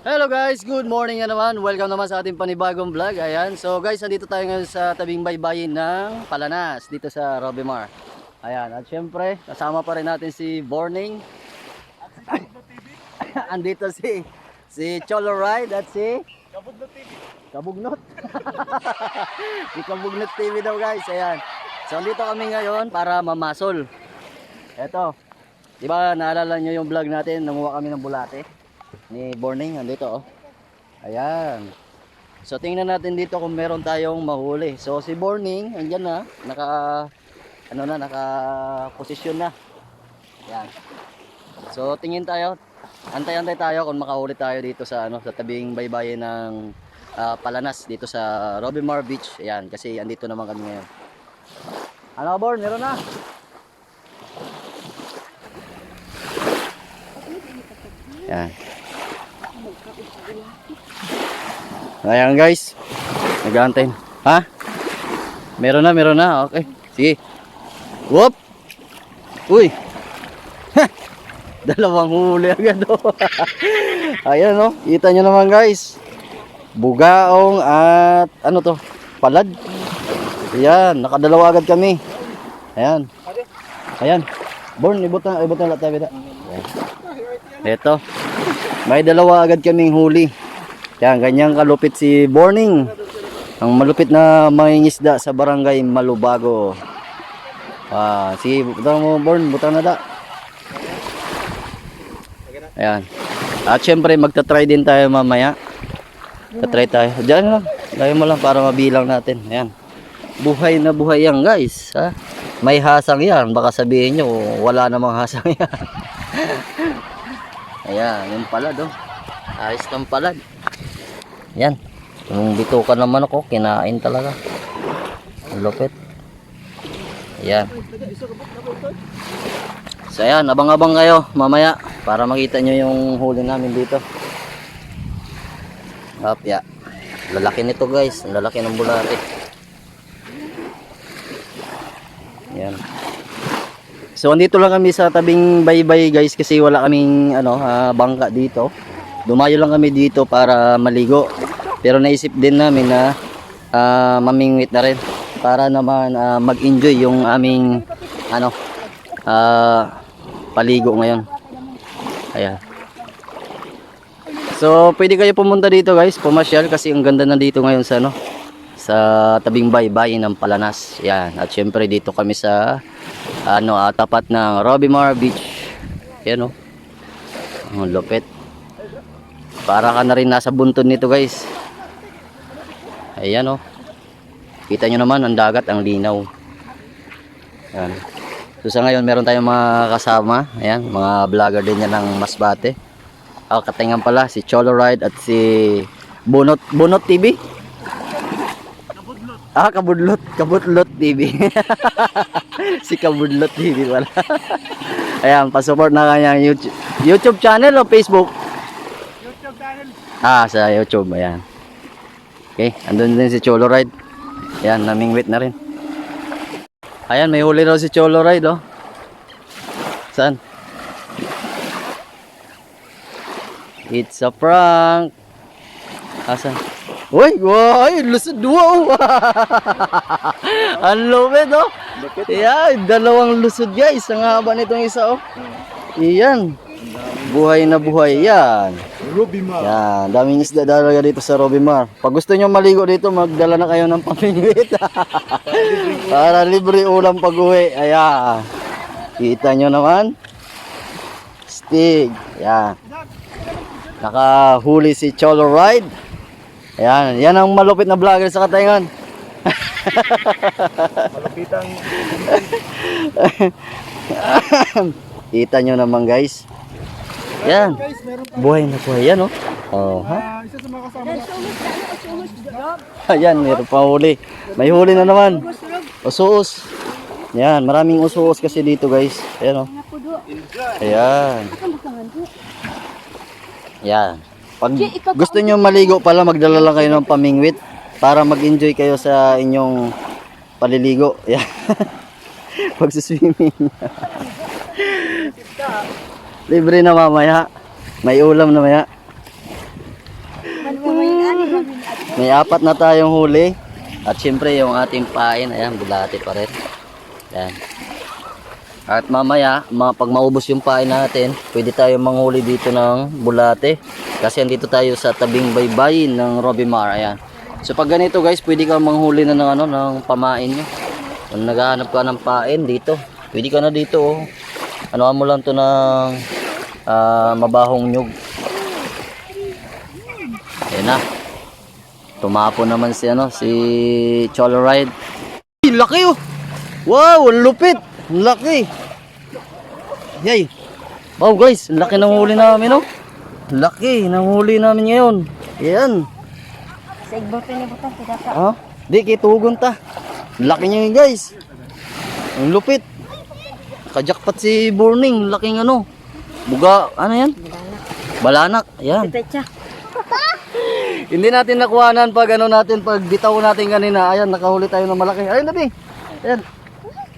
Hello guys, good morning na naman. Welcome naman sa ating panibagong vlog. Ayan. So guys, nandito tayo ngayon sa tabing baybayin ng Palanas dito sa Robimar. Ayan, at syempre, kasama pa rin natin si Borning. Andito si Cholo Ride at si Kabugnot TV. Kabugnot. Si Kabugnot TV daw guys. Ayan. So andito kami ngayon para mamasol. Eto. 'Di ba naalala niyo yung vlog natin, nanguha kami ng bulate ni Borning, andito oh. Ayan. So tingnan natin dito kung meron tayong mahuli. So si Borning, andyan na, naka posisyon na. Ayan. So tingin tayo, antay-antay tayo kung makahuli tayo dito sa sa tabing baybayin ng Palanas dito sa Robimar Beach. Ayan, kasi andito naman kami ngayon. Ano Born, meron na. Ayan. Ayan guys, nag-aantay. Ha? Meron na. Okay, sige. Whoop! Uy! Dalawang huli agad oh. Ayan oh, kita nyo naman guys. Bugaong at ano to? Palad. Ayan, nakadalawa agad kami. Ayan. Ayan. Born, ibot na lang tayo. Ito. May dalawa agad kaming huli. Yan, ganyan kalupit si Borning. Ang malupit na mangingisda sa barangay Malubago. Sige, butang mo Born, butang na da. Ayan. At syempre magta-try din tayo mamaya. Tatry tayo. Diyan lang. Dahil mo lang para mabilang natin. Ayan. Buhay na buhay yan guys. Ha? May hasang yan. Baka sabihin nyo, wala namang hasang yan. Ayan, yung palad oh. Ayos ng palad. Yan. Yung bitukan naman ako, kinain talaga. Ang lupit. Ayan. So ayan, abang-abang kayo mamaya para makita nyo yung huli namin dito. Hapya. Lalaki nito guys. Ang lalaki ng bulate. Ayan. So andito lang kami sa tabing baybay guys kasi wala kaming bangka dito. Dumayo lang kami dito para maligo. Pero naisip din namin na mamingwit na rin para naman mag-enjoy yung aming paligo ngayon. Ayan. So pwede kayo pumunta dito guys, pumasyal kasi ang ganda na dito ngayon sa sa tabing baybayin ng Palanas. Yan. At syempre dito kami sa tapat ng Robimar Beach. Yan oh. Ang lupit. Para ka na rin nasa buntod nito guys. Ayan oh. Kita nyo naman ang dagat, ang linaw. Yan. So sa ngayon meron tayong mga kasama. Ayan, mga vlogger din yan ng Masbate. Katingan pala si Cholo Ride at si Bunot TV. Kabudlot TV. Si Kabudlot TV wala. Ayan, pa-support na kanyang YouTube channel o Facebook? YouTube channel. Sa YouTube, ayan. Okay, andun din si Cholo Ride. Ayan, namingwit na rin. Ayan, may huli raw si Cholo Ride oh. Saan? It's a prank. Asan? Uy, lusod wow. Ang lupit oh. Ayan, dalawang lusod guys. Ang haba nitong isa oh. Iyan. Buhay na buhay yan. Robimar. Yan, daming isda talaga dito sa Robimar. Pag gusto nyo maligo dito, magdala na kayo ng pamingwit. Para libre ulam pag uwi. Ayan. Kita nyo naman. Stig. Ayan. Nakahuli si Cholo Ride. Ayan, yan ang malupit na vlogger sa Katayngan. Malupitang Kita nyo naman guys. Yan. Buhay na buhay yan oh. Ha? isa sa mga kasama Ayan, meron pa huli. May huli na naman. Usuos. Yan, maraming usuos kasi dito guys. Ayan oh. Ayan. Yan. Pag gusto nyo maligo pala, magdala lang kayo ng pamingwit para mag-enjoy kayo sa inyong paliligo. Yan. Pag-swimming. Libre na mamaya. May ulam na maya. May 4 na tayong huli. At syempre yung ating pain, ayan, bulate pa rin. Ayan. At mamaya, pag maubos yung pain natin, pwede tayo manghuli dito ng bulate. Kasi andito tayo sa tabing baybayin ng Robimar. Ayan. So pag ganito guys, pwede ka manghuli na ng, ng pamain nyo. Kung naghahanap ka ng pain dito, pwede ka na dito. Oh. Ano mo lang to ng mabahong nyug. Ayan na. Tumapo naman si Cholo Ride. Laki oh. Wow, ang lupit. Ang laki. Yay. Wow guys, ang laki ng huli namin oh. Ang laki ng huli namin ngayon. Ayan. Sa igbote ni butang tidak ka. Ah, di kitugon ta. Ang laki niya yun guys. Ang lupit. Kajakpat si Burning, laking buga, ano yan? Balanak. Ayan. Petsa. Hindi natin nakuhanan pag pag bitaw natin kanina. Ayan, nakahuli tayo ng malaki. Ayun, Nabi. Ayan.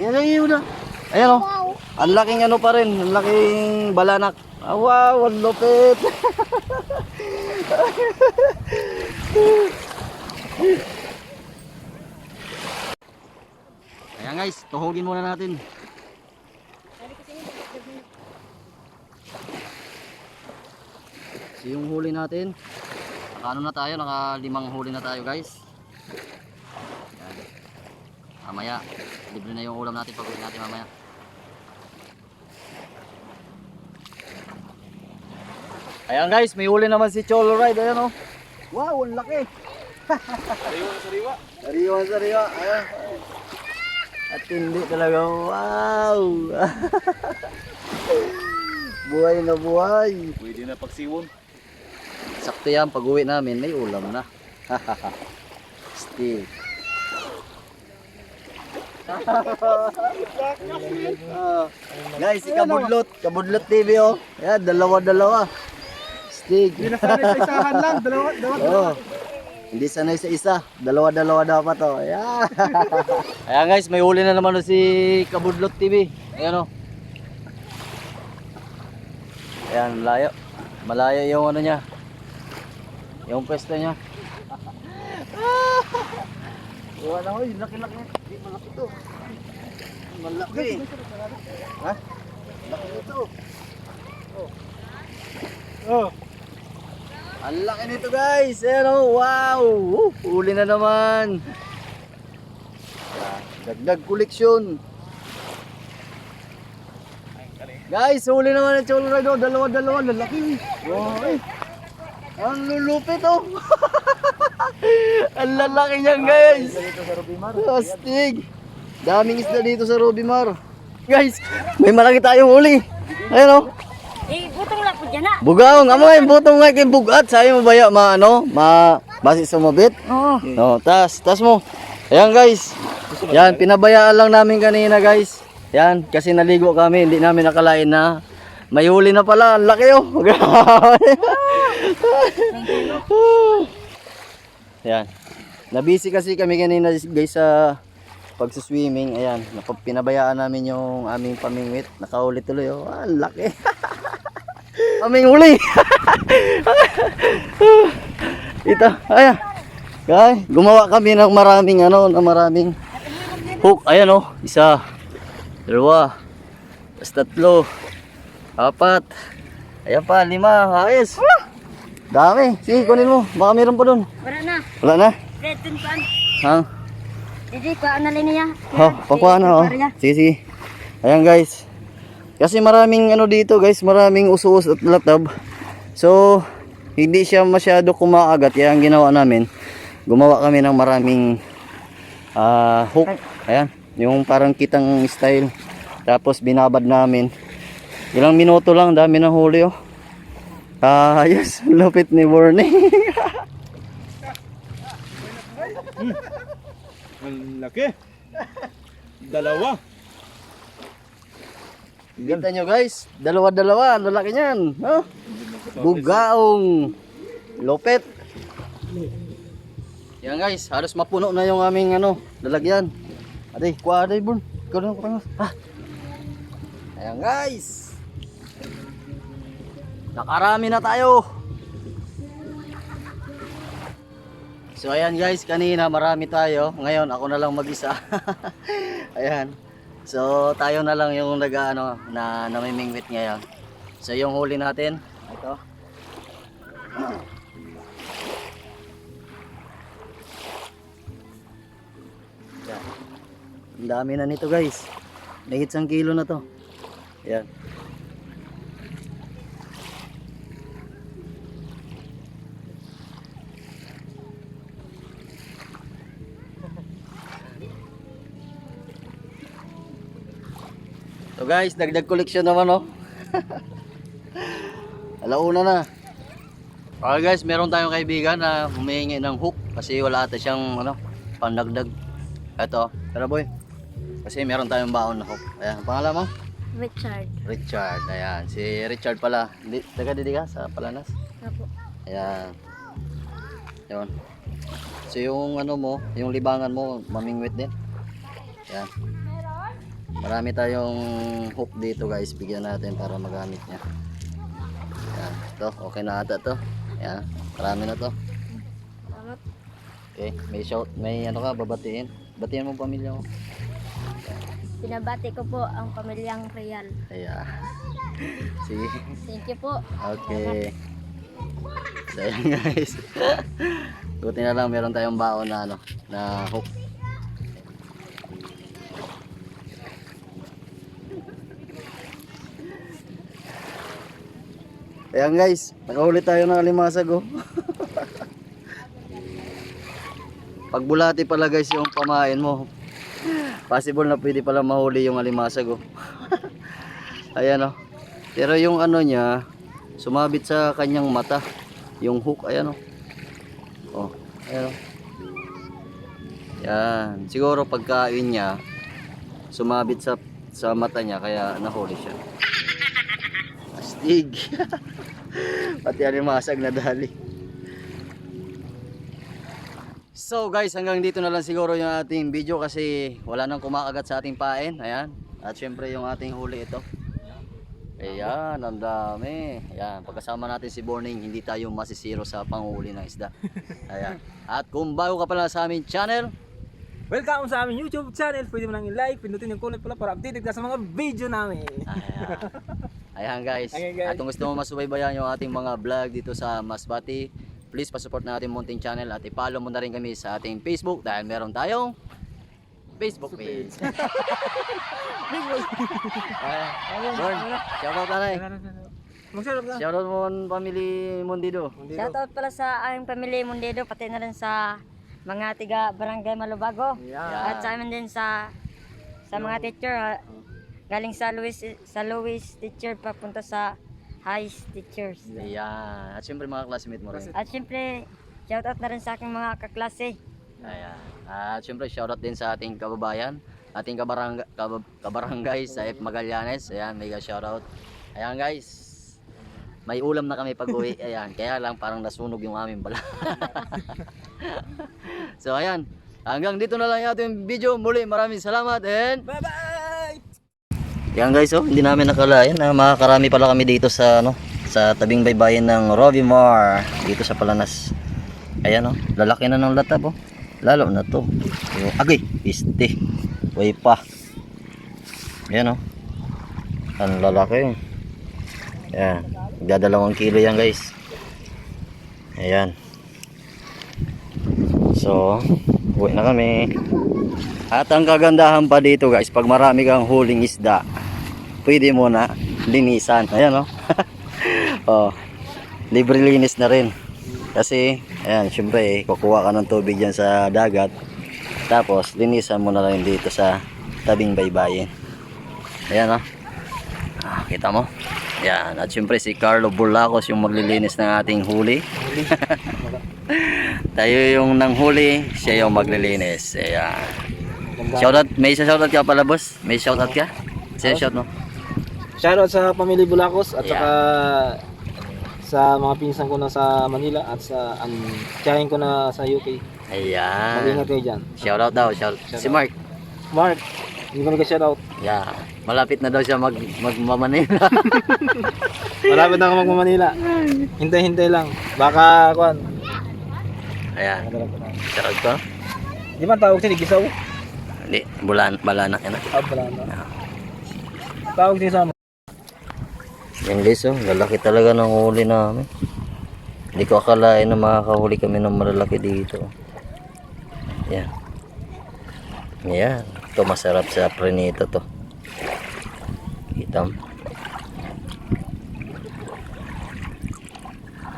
Ayan, na. Ayan, oh. Ang laking pa rin. Ang laking balanak. Ah, wow, ang lupit. Ayan guys, tuhugin muna natin. So yung huli natin, na tayo, naka 5 huli na tayo guys. Ayan. Mamaya, libre na yung ulam natin pag uwi natin mamaya. Ayan guys, may huli naman si Cholo Ride. Ayan oh. Wow, ang laki. Sariwa. Sariwa. Ayan. At hindi talaga. Wow. Buhay na buhay. Pwede na pagsiwon. Sakto yan, pag uwi namin may ulam na. Still. Guys, Kabudlot TV oh. Ayan, dalawa. Stig. Hindi na sanay sa isahan lang. Dalawa. Oh. Hindi sanay sa isa. Dalawa dapat oh. Ayan. Ayan guys, may huli na naman si Kabudlot TV. Ayan oh. Ayan, malayo. Malayo yung niya. Yung pwesto niya. Wala na, laki-laki. Hindi malaki to. Malaki. Ha? Laki nito. Oh. Ang laki nito guys. Ayan oh, wow. Huli na naman. Dagdag koleksyon. Guys, huli naman ang Cholo Ride. Dalawa. Lalaki. Wow. Ang lulupit oh. Ang lalaki niyan guys. Astig. Daming isda dito sa Robimar. Guys, may malaki tayong huli. Ayan oh. Butong lang po dyan na. Bugaong, amoy, butong nga kay bugat. Sayo mo ba ya, basi sumabit? Oo. No, tas mo. Ayan guys. Yan, pinabayaan lang namin kanina guys. Yan, kasi naligo kami, hindi namin nakalain na may huli na pala. Ang laki oh. Yan. Nabisi kasi kami kanina guys sa pagsuswimming. Ayan, pinabayaan namin yung aming pamingwit. Nakahuli tuloy oh. Ang laki. Aming huli. Ito, ayan. Guys, gumawa kami ng maraming hook. Ayan oh, 1, 2, 3, 4. Ayan pa, 5. Ayos. Dami. Sige, kunin mo. Baka meron pa dun. Wala na. Wala na? Retin paan. Ha? Hindi ko na niya. Oh, pakuha na oh. Sige. Ayan guys. Kasi maraming dito guys, maraming uso-us at latab. So, hindi siya masyado kumakagat. Kaya ang ginawa namin, gumawa kami ng maraming hook. Ayan, yung parang kitang style. Tapos binabad namin. Ilang minuto lang, dami ng huli oh. Ayos, lupit ni Burning. Ang laki. Dalawa. Kita nyo guys, dalawa, lalaki niyan. Oh? Bugaong lupit. Yan guys, halos mapuno na yung aming lalagyan. Aday, kuha aday Burn. Ikaw na kupangos. Ayan guys. Nakarami na tayo. So ayan guys, kanina marami tayo. Ngayon ako na lang mag-isa. Ayan. So tayo na lang yung nag-ano na namimingwit ngayon. So yung huli natin, ito. Ayan. Ang dami na nito guys. Mahigit 1 kilo na to. Ayan. So guys, dagdag koleksyon naman oh. Alauna na. Okay guys, meron tayong kaibigan na humihingi ng hook kasi wala ata siyang ano, pandagdag. Ito, tara boy. Kasi meron tayong baon na hook. Ayan, pangalan mo? Richard. Richard. Ayan, si Richard pala. Taga didi ka sa Palanas? Apo. Ayan. Yun. So yung ano mo, yung libangan mo, mamingwit din. Ayan. Marami tayong hook dito guys, bigyan natin para magamit niya. Ayan, ito, okay na ata to. Ayan, marami na to. Salamat. Okay, may ano ka, babatiin. Batiin mo pamilya mo. Pinabati ko po ang pamilyang Real. Ayan. Sige. Thank you po. Okay. So ayan guys. Buti na lang meron tayong baon na ano, na hook. Ayan guys, nakahuli tayo ng alimasag oh. Pag bulati pala guys yung pamain mo, possible na pwede pala mahuli yung alimasag oh. Ayan oh. Pero yung ano niya, sumabit sa kanyang mata, yung hook, ayan oh. Oh, ayan oh. Yan, siguro pagkain niya, sumabit sa mata niya kaya nahuli siya. Astig. Pati alimasag na dali. So guys, hanggang dito na lang siguro yung ating video kasi wala nang kumakagat sa ating pain. Ayan. At syempre yung ating huli ito. Ayan, ang dami. Ayan, pagkasama natin si Borning, hindi tayo masisiro sa panghuli ng isda. Ayan. At kung bago ka pala sa aming channel, Welcome sa aming YouTube channel. Pwede mo lang i-like, pindutin yung kulay pala para updated ka sa mga video namin. ayan. Ayan guys. Ayan, guys. At kung gusto mo masubaybayan yung ating mga vlog dito sa Masbate, please pasupport na ating munting channel at i-follow mo na rin kami sa ating Facebook dahil meron tayong Facebook page. Born, shoutout na rin. Mag-shoutout ka. Shoutout mo ang family Mondido. Shoutout pala sa aming pamilya Mundido, pati na rin sa mga tiga Barangay Malubago. Yeah. At sa amin din sa mga teacher galing sa Luis teacher papunta sa High teachers. Ayan. At syempre mga classmate mo rin. At syempre shoutout na rin sa aking mga kaklase. Ayan. At syempre shoutout din sa ating kababayan, ating kabarangay sa F. Magallanes. Ayan, mega shoutout. Ayan guys. May ulam na kami pag-uwi. Ayan, kaya lang parang nasunog yung aming bala. So ayan, hanggang dito na lang yung ating video. Muli, maraming salamat and Bye-bye! yan guys, oh, hindi namin nakalain na makakarami pala kami dito sa ano, sa tabing baybayin ng Rovimar dito sa Palanas. Ayan oh, lalaki na ng latab oh. Lalo na to. Agay, piste. Way pa. Ayan oh. Ang lalaki. Ayan, magdadalawang kilo yan guys. Ayan. So, uwi na kami. At ang kagandahan pa dito guys, pag marami kang huling isda, pwede mo na linisan. Ayan oh. Oh, libre linis na rin. Kasi, ayan, syempre, kukuha ka ng tubig dyan sa dagat. Tapos, linisan mo na rin dito sa tabing baybayin. Ayan oh. Ah, kita mo? Ayan, at syempre si Carlo Burlacos yung maglilinis ng ating huli. Tayo yung nanghuli, siya yung maglilinis. Ayan. Shoutout, may isa shoutout ka pala boss? May shoutout ka? Sino shout mo? Shoutout sa pamilya Bulacos at Yeah. saka sa mga pinsan ko na sa Manila at sa tiyahin ko na sa UK. Ayan. Mag-ingat kayo dyan. Shoutout daw, si Mark. Mark, hindi ko nag-shoutout. Yeah. Malapit na daw siya magmamanila. Malapit na ako mag-Manila. Hintay-hintay lang. Baka, kuan, Ayan. Nadalag ko na. Sarap ko. Di ba ang tawag siya, gisaw? Hindi, balanak yan. Wala na. Tawag siya sa amin. Yan guys, oh, lalaki talaga ng huli namin. Hindi ko akalain na makakahuli kami ng malalaki dito. Yan. Yan. Ito masarap sa prenito to. Kitam.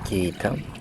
Kitam.